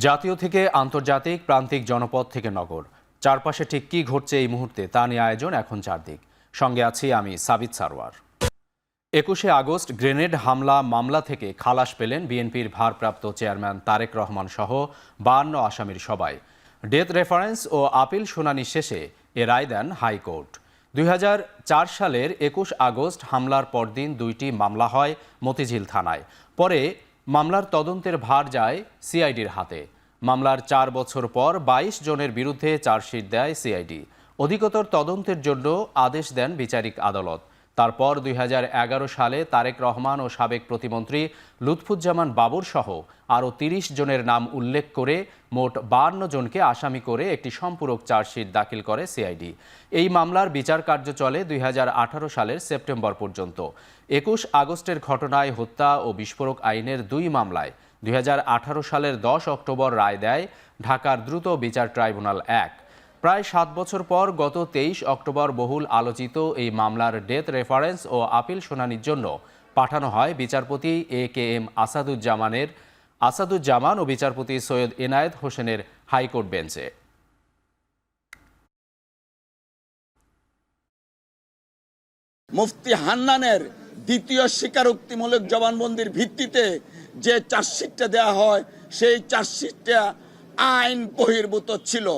জাতীয় থেকে আন্তর্জাতিক, প্রান্তিক, জনপদ থেকে নগর, চারপাশে ঠিক কী ঘটছে এই মুহূর্তে তা নিয়ে আয়োজন এখন চারদিক। সঙ্গে আছি আমি সাবিত সারওয়ার। ২১শে আগস্ট গ্রেনেড হামলা মামলা থেকে খালাস পেলেন বিএনপির ভারপ্রাপ্ত চেয়ারম্যান তারেক রহমান সহ ৫২ আসামির সবাই। ডেথ রেফারেন্স ও আপিল শুনানি শেষে এ রায় দেন হাইকোর্ট। ২০০৪ সালের ২১ আগস্ট হামলার পরদিন দুইটি মামলা হয় মতিঝিল থানায়। পরে মামলার তদন্তের ভার যায় সিআইডির হাতে। মামলার ৪ বছর পর ২২ জনের বিরুদ্ধে চার্জশিট দেয় সিআইডি। অধিকতর তদন্তের জন্য আদেশ দেন বিচারিক আদালত। তারপর ২০১১ সালে তারেক রহমান ও সাবেক প্রতিমন্ত্রী লুৎফুজ্জামান বাবর সহ আরও ৩০ জনের নাম উল্লেখ করে মোট ৫২ জনকে আসামি করে একটি সম্পূরক চার্জশিট দাখিল করে সিআইডি। এই মামলার বিচার কার্য চলে ২০১৮ সালের সেপ্টেম্বর পর্যন্ত। ২১ আগস্টের ঘটনায় হত্যা ও বিস্ফোরক আইনের ২ মামলায় ২০১৮ সালের ১০ অক্টোবর রায় দেয় ঢাকার দ্রুত বিচার ট্রাইব্যুনাল ১। প্রায় ৭ বছর পর গত ২৩ অক্টোবর বহুল আলোচিত এই মামলার ডেথ রেফারেন্স ও আপিল শুনানির জন্য পাঠানো হয় বিচারপতি AKM আসাদুজ্জামান ও বিচারপতি সৈয়দ এনায়েত হোসেনের হাইকোর্ট বেঞ্চে। মুফতি হান্নানের দ্বিতীয় স্বীকারোক্তিমূলক জবানবন্দির ভিত্তিতে যে চার্জশিটটা দেওয়া হয় সেই চার্জশিটটা আইন বহির্ভূত ছিল।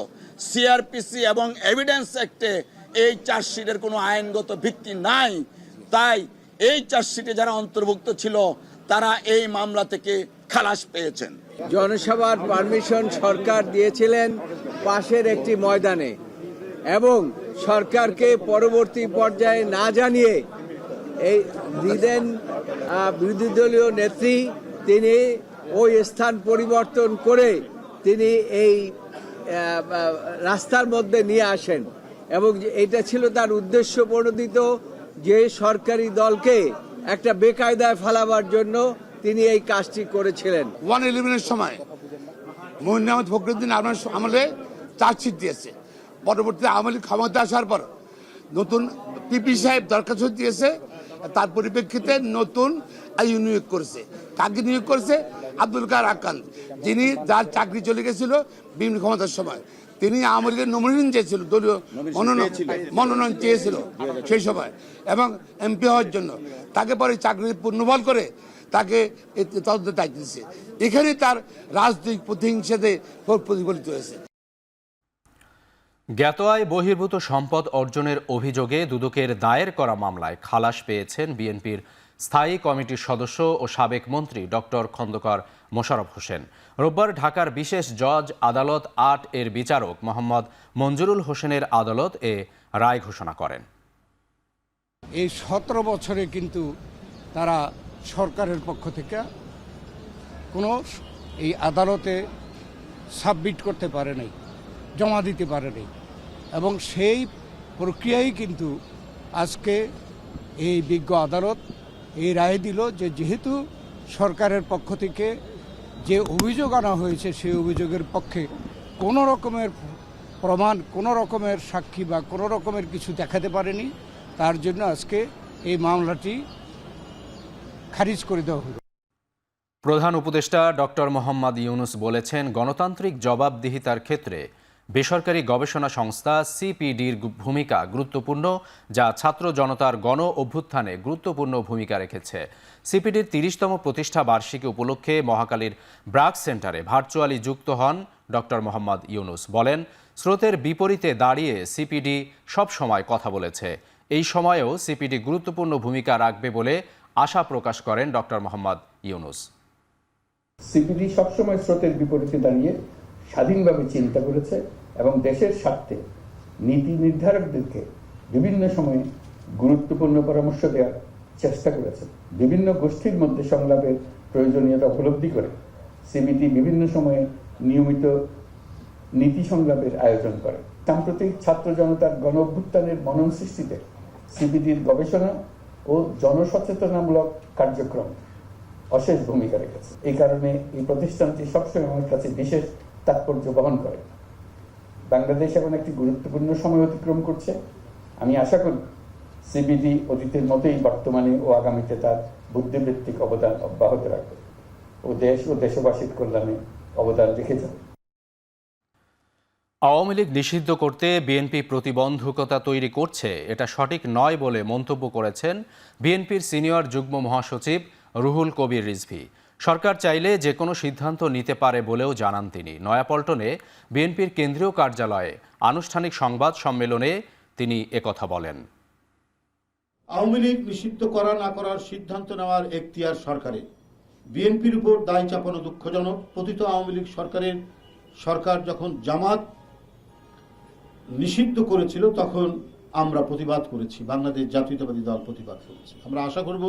সিআরপিসি এবং এভিডেন্স অ্যাক্টে এই চার্জশিটের কোনো আইনগত ভিত্তি নাই। তাই এই চার্জশিটে যারা অন্তর্ভুক্ত ছিল তারা এই মামলা থেকে খালাস পেয়েছেন। জনসভার পারমিশন সরকার দিয়েছিলেন পাশের একটি ময়দানে এবং সরকারকে পরবর্তী পর্যায়ে না জানিয়ে এই দিলেন বিরোধী দলীয় নেত্রী, তিনি ওই স্থান পরিবর্তন করে তিনি এই রাস্তার মধ্যে নিয়ে আসেন এবং এটা ছিল তার উদ্দেশ্য প্রণোদিত যে সরকারি দলকে একটা বেকায়দায় ফেলাবার জন্য তিনি এই কাজটি করেছিলেন। 111-এর সময় মহিন আহমেদ ফখরুদ্দিন আপনার আমলে চার্জশিট দিয়েছে। পরবর্তীতে আওয়ামী লীগ ক্ষমতা আসার পর নতুন পিপি সাহেব দরখাস্ত দিয়েছে, তার পরিপ্রেক্ষিতে নতুন আইন নিয়োগ করেছে। কাকে নিয়োগ করেছে? আব্দুল কার আকান, যিনি যার চাকরি চলে গেছিল বিভিন্ন ক্ষমতার সময়। তিনি আওয়ামী লীগের নমিনেশন চেয়েছিল, দলীয় মনোনয়ন চেয়েছিল সেই সময় এবং এমপি হওয়ার জন্য। তাকে পরে চাকরি পুনর্বহাল করে তাকে তদন্তের দায়িত্ব দিচ্ছে। এখানে তার রাজনৈতিক প্রতিহিংসাতে প্রতিফলিত হয়েছে। জ্ঞাত আয় বহির্ভূত সম্পদ অর্জনের অভিযোগে দুদকের দায়ের করা মামলায় খালাস পেয়েছেন বিএনপির স্থায়ী কমিটির সদস্য ও সাবেক মন্ত্রী ডক্টর খন্দকার মোশাররফ হোসেন। রোববার ঢাকার বিশেষ জজ আদালত ৮ এর বিচারক মোহাম্মদ মঞ্জুরুল হোসেনের আদালত এ রায় ঘোষণা করেন। এই ১৭ বছরে কিন্তু তারা সরকারের পক্ষ থেকে কোনো এই আদালতে সাবমিট করতে পারে নাই, জমা দিতে পারে নাই এবং সেই প্রক্রিয়াই কিন্তু আজকে এই বিজ্ঞ আদালত এই রায় দিল যে যেহেতু সরকারের পক্ষ থেকে যে অভিযোগ আনা হয়েছে সেই অভিযোগের পক্ষে কোনো রকমের প্রমাণ, কোনো রকমের সাক্ষী বা কোনো রকমের কিছু দেখাতে পারেনি, তার জন্য আজকে এই মামলাটি খারিজ করে দেওয়া হলো। প্রধান উপদেষ্টা ডক্টর মোহাম্মদ ইউনুস বলেছেন, গণতান্ত্রিক জবাবদিহিতার ক্ষেত্রে বেসরকারি গবেষণা সংস্থা সিপিডির ভূমিকা গুরুত্বপূর্ণ, যা ছাত্র জনতার গণ অভ্যুত্থানে গুরুত্বপূর্ণ ভূমিকা রেখেছে। সিপিডির ৩০তম প্রতিষ্ঠা বার্ষিকী উপলক্ষে মহাখালীর ব্রাক সেন্টারে ভার্চুয়ালি যুক্ত হন ডক্টর মোহাম্মদ ইউনুস। বলেন, স্রোতের বিপরীতে দাঁড়িয়ে সিপিডি সব সময় কথা বলেছে। এই সময়েও সিপিডি গুরুত্বপূর্ণ ভূমিকা রাখবে বলে আশা প্রকাশ করেন ডক্টর মোহাম্মদ ইউনুস। সিপিডি সবসময় স্রোতের বিপরীতে দাঁড়িয়ে স্বাধীনভাবে চিন্তা করেছে এবং দেশের স্বার্থে নীতি নির্ধারকদেরকে বিভিন্ন সময়ে গুরুত্বপূর্ণ পরামর্শ দেওয়ার চেষ্টা করেছে। বিভিন্ন গোষ্ঠীর মধ্যে সংলাপের প্রয়োজনীয়তা উপলব্ধি করে সিপিডি বিভিন্ন সময়ে নিয়মিত নীতি সংলাপের আয়োজন করে। সাম্প্রতিক ছাত্র জনতার গণ অভ্যুত্থানের মনন সৃষ্টিতে সিপিডির গবেষণা ও জনসচেতনামূলক কার্যক্রম অশেষ ভূমিকা রেখেছে। এই কারণে এই প্রতিষ্ঠানটি সবসময় আমার কাছে বিশেষ তাৎপর্য বহন করে। বাংলাদেশ এখন একটি গুরুত্বপূর্ণ সময় অতিক্রম করছে। আমি আশা করি সিপিডি অতীতের মতোই বর্তমানে ও আগামীতে তার বুদ্ধিবৃত্তিক অবদান অব্যাহত রাখবে ও দেশ ও দেশবাসীর কল্যাণে অবদান রেখে যাবে। আওয়ামী লীগ নিষিদ্ধ করতে বিএনপি প্রতিবন্ধকতা তৈরি করছে, এটা সঠিক নয় বলে মন্তব্য করেছেন বিএনপির সিনিয়র যুগ্ম মহাসচিব রুহুল কবির রিজভী। সরকার চাইলে যে কোনো সিদ্ধান্ত নিতে পারে বলেও জানান তিনি। নয়াপল্টনে বিএনপির কেন্দ্রীয় কার্যালয়ে আনুষ্ঠানিক সংবাদ সম্মেলনে তিনি একথা বলেন। আওয়ামী লীগ নিষিদ্ধ করা না করার সিদ্ধান্ত নেওয়ার এখতিয়ার সরকারের। বিএনপির উপর দায় চাপানো দুঃখজনক। পতিত আওয়ামী লীগ সরকার যখন জামাত নিষিদ্ধ করেছিল তখন আমরা প্রতিবাদ করেছি, বাংলাদেশ জাতীয়তাবাদী দল প্রতিবাদ করেছি। আমরা আশা করব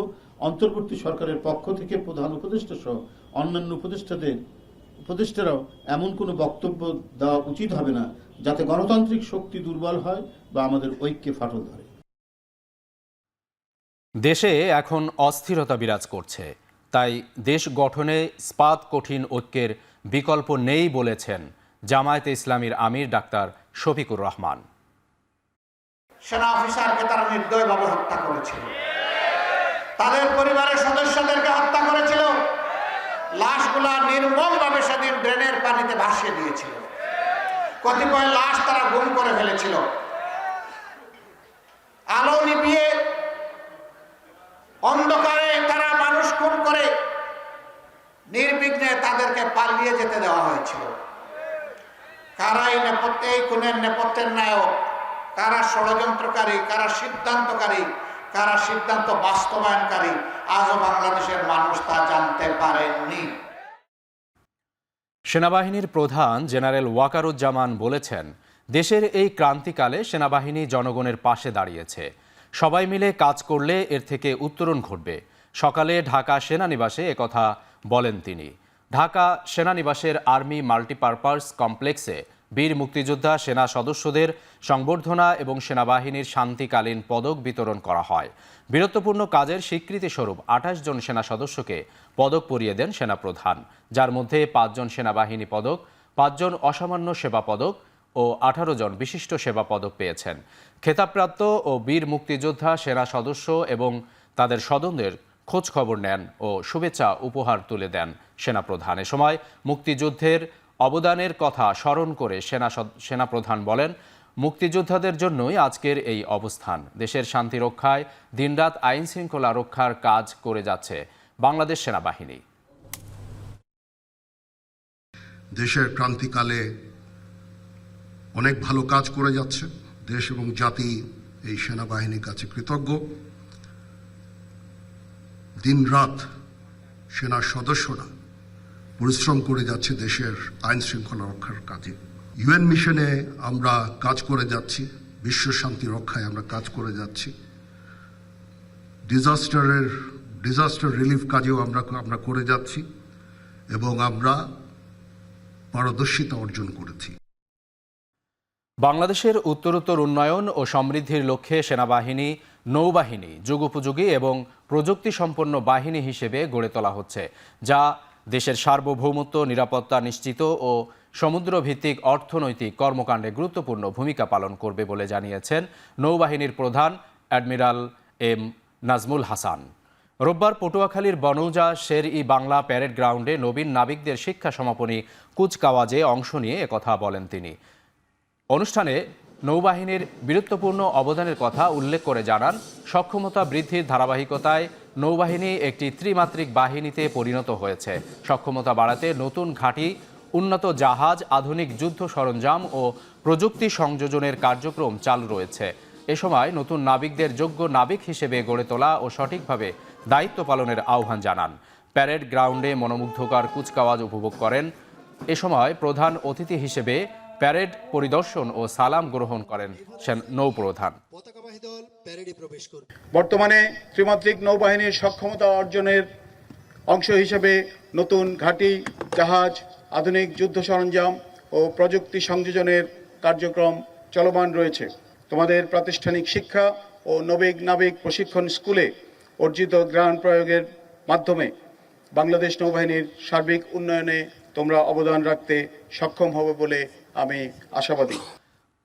অন্তর্বর্তী সরকারের পক্ষ থেকে প্রধান উপদেষ্টা সহ অন্যান্য উপদেষ্টারাও এমন কোনো বক্তব্য দেওয়া উচিত হবে না যাতে গণতান্ত্রিক শক্তি দুর্বল হয় বা আমাদের ঐক্যে ফাটল ধরে। দেশে এখন অস্থিরতা বিরাজ করছে, তাই দেশ গঠনে ইস্পাত কঠিন ঐক্যের বিকল্প নেই বলেছেন জামায়াতে ইসলামীর আমির ডাক্তার শফিকুর রহমান। সেনা অফিসারকে তারা নির্দয়ভাবে হত্যা করেছিল, তাদের পরিবারের সদস্যদেরকে হত্যা করেছিল, লাশগুলা নির্মমভাবে সেদিন ড্রেনের পানিতে ভাসিয়ে দিয়েছিল, কতিপয় লাশ তারা গুম করে ফেলেছিল। আলো নিভিয়ে অন্ধকারে তারা মানুষ খুন করে নির্বিঘ্নে তাদেরকে পালিয়ে যেতে দেওয়া হয়েছিল। কারা এই খুনের নেপথ্যের নায়ক, কারা ষড়যন্ত্রকারী, কারা সিদ্ধান্তকারী, কারা সিদ্ধান্ত বাস্তবায়নকারী, আজও বাংলাদেশের মানুষ তা জানতে পারেননি। সেনাবাহিনীর প্রধান জেনারেল ওয়াকারুজ্জামান বলেছেন, দেশের এই ক্রান্তিকালে সেনাবাহিনী জনগণের পাশে দাঁড়িয়েছে। সবাই মিলে কাজ করলে এর থেকে উত্তরণ ঘটবে। সকালে ঢাকা সেনানিবাসে একথা বলেন তিনি। ঢাকা সেনানিবাসের আর্মি মাল্টিপারপাস কমপ্লেক্সে বীর মুক্তিযোদ্ধা সেনা সদস্যদের সংবর্ধনা এবং সেনাবাহিনীর শান্তিকালীন পদক বিতরণ করা হয়। বীরত্বপূর্ণ কাজের স্বীকৃতি স্বরূপ ২৮ জন সেনা সদস্যকে পদক পরিয়ে দেন সেনাপ্রধান, যার মধ্যে ৫ জন সেনাবাহিনী পদক, ৫ জন অসামান্য সেবা পদক ও ১৮ জন বিশিষ্ট সেবা পদক পেয়েছেন। খেতাবপ্রাপ্ত ও বীর মুক্তিযোদ্ধা সেনা সদস্য এবং তাদের স্বজনদের খোঁজ খবর নেন ও শুভেচ্ছা উপহার তুলে দেন সেনাপ্রধান। এ সময় মুক্তিযুদ্ধের অবদানের কথা স্মরণ করে সেনাপ্রধান বলেন, মুক্তিযোদ্ধাদের জন্যই আজকের এই অবস্থান। দেশের শান্তি রক্ষায় দিনরাত আইন শৃঙ্খলা রক্ষার কাজ করে যাচ্ছে বাংলাদেশ সেনাবাহিনী। দেশের ক্রান্তিকালে অনেক ভালো কাজ করে যাচ্ছে। দেশ এবং জাতি এই সেনাবাহিনীর কাছে কৃতজ্ঞ। দিনরাত সেনা সদস্যরা পরিশ্রম করে যাচ্ছে দেশের আইন শৃঙ্খলা রক্ষার কাজে। ইউএন মিশনে আমরা কাজ করে যাচ্ছি, বিশ্ব শান্তি রক্ষায় আমরা কাজ করে যাচ্ছি। ডিজাস্টার রিলিফ কাজেও আমরা করে যাচ্ছি এবং আমরা পারদর্শিতা অর্জন করেছি। বাংলাদেশের উত্তরোত্তর উন্নয়ন ও সমৃদ্ধির লক্ষ্যে সেনাবাহিনী নৌবাহিনী যুগোপযোগী এবং প্রযুক্তি সম্পন্ন বাহিনী হিসেবে গড়ে তোলা হচ্ছে, যা দেশের সার্বভৌমত্ব, নিরাপত্তা নিশ্চিত ও সমুদ্রভিত্তিক অর্থনৈতিক কর্মকাণ্ডে গুরুত্বপূর্ণ ভূমিকা পালন করবে বলে জানিয়েছেন নৌবাহিনীর প্রধান অ্যাডমিরাল এম নাজমুল হাসান। রোববার পটুয়াখালীর বনৌজা শের-ই বাংলা প্যারেড গ্রাউন্ডে নবীন নাবিকদের শিক্ষা সমাপনী কুচকাওয়াজে অংশ নিয়ে একথা বলেন তিনি। অনুষ্ঠানে নৌবাহিনীর বীরত্বপূর্ণ অবদানের কথা উল্লেখ করে জানান, সক্ষমতা বৃদ্ধির ধারাবাহিকতায় নৌবাহিনী একটি ত্রিমাত্রিক বাহিনীতে পরিণত হয়েছে। সক্ষমতা বাড়াতে নতুন ঘাঁটি, উন্নত জাহাজ, আধুনিক যুদ্ধ সরঞ্জাম ও প্রযুক্তি সংযোজনের কার্যক্রম চালু রয়েছে। এ সময় নতুন নাবিকদের যোগ্য নাবিক হিসেবে গড়ে তোলা ও সঠিকভাবে দায়িত্ব পালনের আহ্বান জানান। প্যারেড গ্রাউন্ডে মনোমুগ্ধকর কুচকাওয়াজ উপভোগ করেন। এ সময় প্রধান অতিথি হিসেবে প্যারেড পরিদর্শন ও সালাম গ্রহণ করেন নৌপ্রধান। বর্তমানে ত্রিমাত্রিক নৌবাহিনীর সক্ষমতা অর্জনের অংশ হিসেবে নতুন ঘাঁটি, জাহাজ, আধুনিক যুদ্ধ সরঞ্জাম ও প্রযুক্তি সংযোজনের কার্যক্রম চলমান রয়েছে। তোমাদের প্রাতিষ্ঠানিক শিক্ষা ও নাবিক প্রশিক্ষণ স্কুলে অর্জিত জ্ঞান প্রয়োগের মাধ্যমে বাংলাদেশ নৌবাহিনীর সার্বিক উন্নয়নে তোমরা অবদান রাখতে সক্ষম হবে বলে আমি আশাবাদী।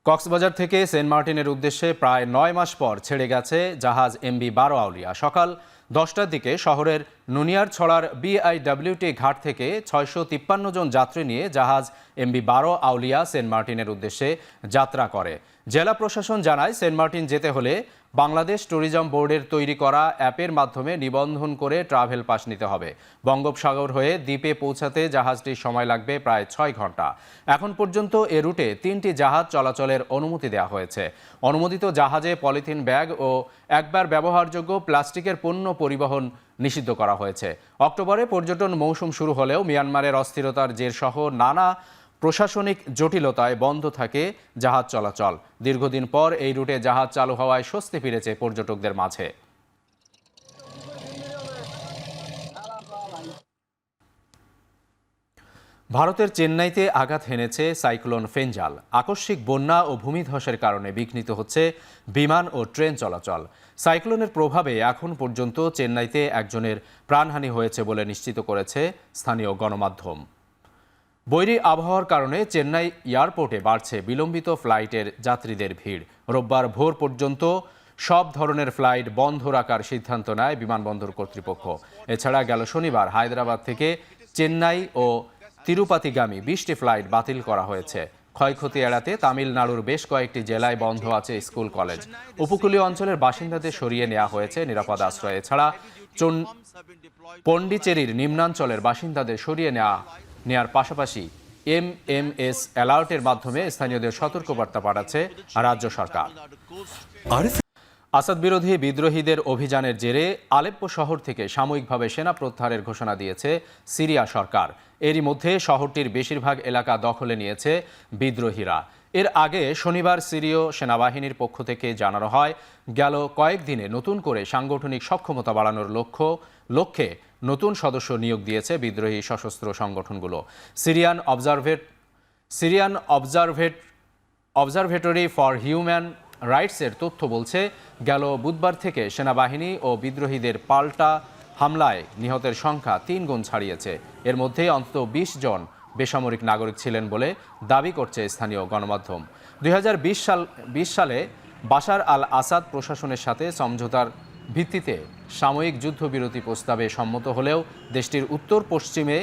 কক্সবাজার থেকে সেন্ট মার্টিনের উদ্দেশ্যে প্রায় 9 মাস পর ছেড়ে গেছে জাহাজ MV-12 আউলিয়া। সকাল 10টার দিকে শহরের নুনিয়ারছড়ার BIWT ঘাট থেকে 653 জন যাত্রী নিয়ে জাহাজ MV-12 আউলিয়া সেন্ট মার্টিনের উদ্দেশ্যে যাত্রা করে। জেলা প্রশাসন জানায়, সেন্ট মার্টিন যেতে হলে বাংলাদেশ ট্যুরিজম বোর্ডের তৈরি করা অ্যাপের মাধ্যমে নিবন্ধন করে ট্রাভেল পাস নিতে হবে। বঙ্গোপসাগর হয়ে দ্বীপে পৌঁছাতে জাহাজটির সময় লাগবে প্রায় 6 ঘন্টা। এখন পর্যন্ত এ রুটে 3টি জাহাজ চলাচলের অনুমতি দেওয়া হয়েছে। অনুমোদিত জাহাজে পলিথিন ব্যাগ ও একবার ব্যবহারযোগ্য প্লাস্টিকের পণ্য পরিবহন নিষিদ্ধ করা হয়েছে। অক্টোবরে পর্যটন মৌসুম শুরু হলেও মিয়ানমারের অস্থিরতার জেরসহ নানা প্রশাসনিক জটিলতায় বন্ধ থাকে জাহাজ চলাচল। দীর্ঘদিন পর এই রুটে জাহাজ চালু হওয়ায় স্বস্তি ফিরেছে পর্যটকদের মাঝে। ভারতের চেন্নাইতে আঘাত হেনেছে সাইক্লোন ফেঞ্জাল। আকস্মিক বন্যা ও ভূমিধসের কারণে বিঘ্নিত হচ্ছে বিমান ও ট্রেন চলাচল। সাইক্লোনের প্রভাবে এখন পর্যন্ত চেন্নাইতে একজনের প্রাণহানি হয়েছে বলে নিশ্চিত করেছে স্থানীয় গণমাধ্যম। বৈরী আবহাওয়ার কারণে চেন্নাই এয়ারপোর্টে বাড়ছে বিলম্বিত ফ্লাইটের যাত্রীদের ভিড়। রোববার ভোর পর্যন্ত সব ধরনের ফ্লাইট বন্ধ রাখার সিদ্ধান্ত নেয় বিমানবন্দর কর্তৃপক্ষ। এছাড়া গেল শনিবার হায়দ্রাবাদ থেকে চেন্নাই ও তিরুপাতিগামী 20টি ফ্লাইট বাতিল করা হয়েছে। ক্ষয়ক্ষতি এড়াতে তামিলনাড়ুর বেশ কয়েকটি জেলায় বন্ধ আছে স্কুল কলেজ। উপকূলীয় অঞ্চলের বাসিন্দাদের সরিয়ে নেওয়া হয়েছে নিরাপদ আশ্রয়ে। এছাড়া পন্ডিচেরির নিম্নাঞ্চলের বাসিন্দাদের সরিয়ে নেওয়ার পাশাপাশি MMS অ্যালার্টের মাধ্যমে স্থানীয়দের সতর্কবার্তা পাঠাচ্ছে রাজ্য সরকার। আসাদ বিরোধী বিদ্রোহীদের অভিযানের জেরে আলেপ্পো শহর থেকে সাময়িকভাবে সেনা প্রত্যাহারের ঘোষণা দিয়েছে সিরিয়া সরকার। এরই মধ্যে শহরটির বেশিরভাগ এলাকা দখলে নিয়েছে বিদ্রোহীরা। এর আগে শনিবার সিরীয় সেনাবাহিনীর পক্ষ থেকে জানানো হয়, গেল কয়েকদিনে নতুন করে সাংগঠনিক সক্ষমতা বাড়ানোর লক্ষ্যে নতুন সদস্য নিয়োগ দিয়েছে বিদ্রোহী সশস্ত্র সংগঠনগুলো। সিরিয়ান অবজারভেটরি ফর হিউম্যান রাইটসের তথ্য বলছে, গেল বুধবার থেকে সেনাবাহিনী ও বিদ্রোহীদের পাল্টা হামলায় নিহতের সংখ্যা 3 গুণ ছাড়িয়েছে। এর মধ্যে অন্তত 20 জন বেসামরিক নাগরিক ছিলেন বলে দাবি করছে স্থানীয় গণমাধ্যম। 2020 সালে বাশার আল আসাদ প্রশাসনের সাথে সমঝোতার ভিত্তিতে সাময়িক যুদ্ধবিরতি প্রস্তাবে সম্মত হলেও দেশটির উত্তর পশ্চিমে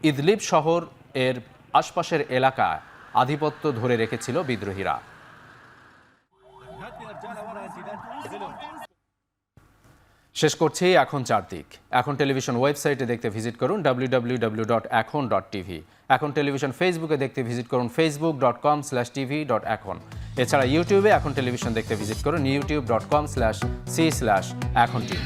ইদলিব শহর এর আশপাশের এলাকায় আধিপত্য ধরে রেখেছিল বিদ্রোহীরা। শেষ করছি এখন চারদিক। এখন টেলিভিশন ওয়েবসাইটে দেখতে ভিজিট করুন www.ekhon.tv। এখন টেলিভিশন ফেসবুকে দেখতে ভিজিট করুন facebook.com/tv.ekhon। এছাড়া ইউটিউবে এখন টেলিভিশন দেখতে ভিজিট করুন youtube.com/c/ekhon tv।